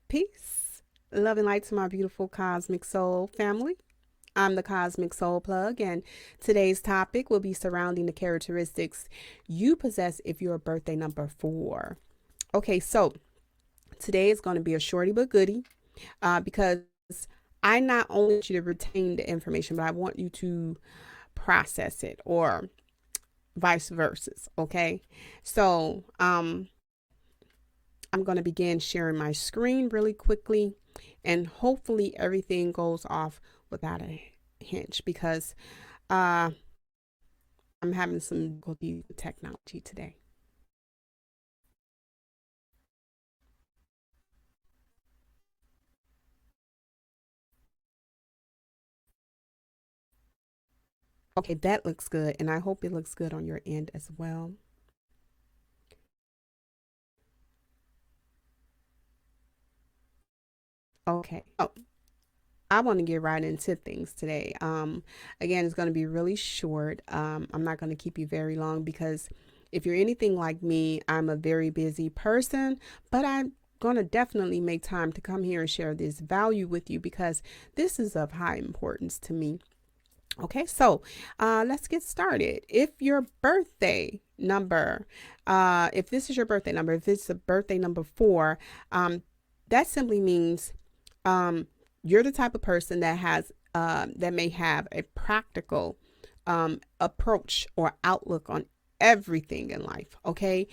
Peace, love, and light to my beautiful Cosmiq Soul family. I'm the Cosmiq Soul Plug, and today's topic will be surrounding the characteristics you possess if you're a birthday number 4. Okay, so today is going to be a shorty but goodie because I not only want you to retain the information, but I want you to process it or vice versa. Okay, so I'm going to begin sharing my screen really quickly, and hopefully everything goes off without a hitch because I'm having some difficulty with technology today. Okay, that looks good, and I hope it looks good on your end as well. Okay. Oh, I want to get right into things today. Again, it's going to be really short. I'm not going to keep you very long because if you're anything like me, I'm a very busy person, but I'm going to definitely make time to come here and share this value with you because this is of high importance to me. Okay, so let's get started. If your birthday number, if this is your birthday number, if it's a birthday number 4, that simply means um, you're the type of person that has that may have a practical approach or outlook on everything in life. Okay,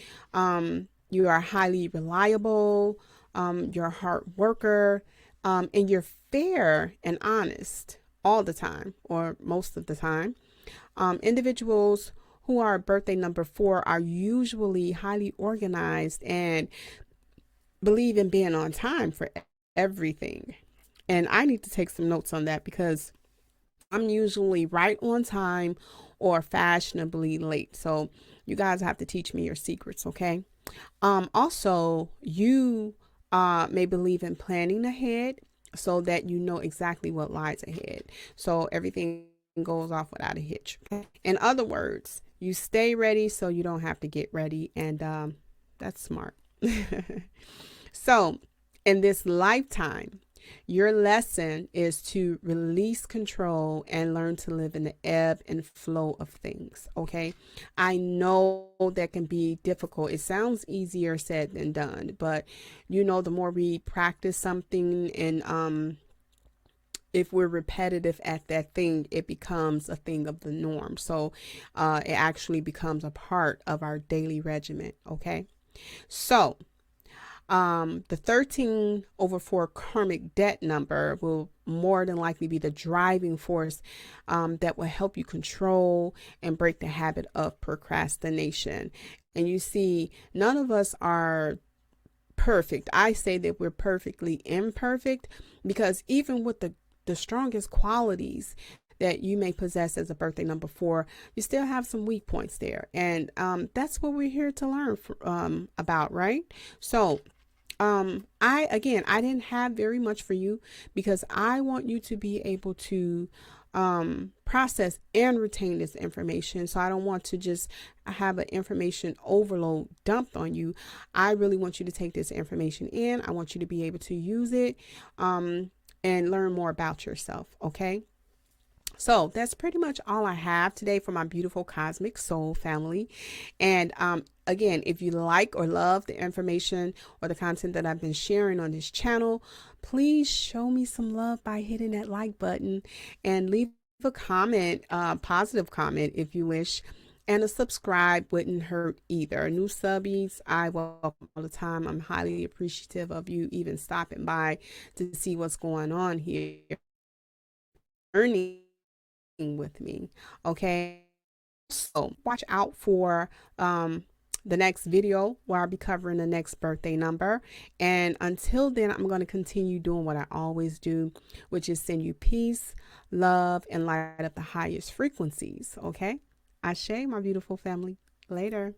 you are highly reliable. You're a hard worker, and you're fair and honest all the time or most of the time. Individuals who are birthday number 4 are usually highly organized and believe in being on time for everything. And I need to take some notes on that because I'm usually right on time or fashionably late. So you guys have to teach me your secrets, okay? Also, you may believe in planning ahead so that you know exactly what lies ahead. So everything goes off without a hitch. Okay? In other words, you stay ready so you don't have to get ready, and that's smart. So, in this lifetime, your lesson is to release control and learn to live in the ebb and flow of things. Okay. I know that can be difficult. It sounds easier said than done, but the more we practice something and, if we're repetitive at that thing, it becomes a thing of the norm. So, it actually becomes a part of our daily regimen. Okay. So, the 13 over 4 karmic debt number will more than likely be the driving force that will help you control and break the habit of procrastination. And you see, none of us are perfect. I say that we're perfectly imperfect because even with the strongest qualities that you may possess as a birthday number 4, you still have some weak points there. And that's what we're here to learn about, right? So, I didn't have very much for you because I want you to be able to process and retain this information. So I don't want to just have an information overload dumped on you. I really want you to take this information in. I want you to be able to use it and learn more about yourself. Okay. So that's pretty much all I have today for my beautiful Cosmiq Soul family. And again, if you like or love the information or the content that I've been sharing on this channel, please show me some love by hitting that like button and leave a comment, positive comment if you wish. And a subscribe wouldn't hurt either. New subbies, I welcome all the time. I'm highly appreciative of you even stopping by to see what's going on here. Learning with me. Okay. So watch out for the next video where I'll be covering the next birthday number. And until then, I'm going to continue doing what I always do, which is send you peace, love, and light up the highest frequencies. Okay. Ashe, my beautiful family. Later.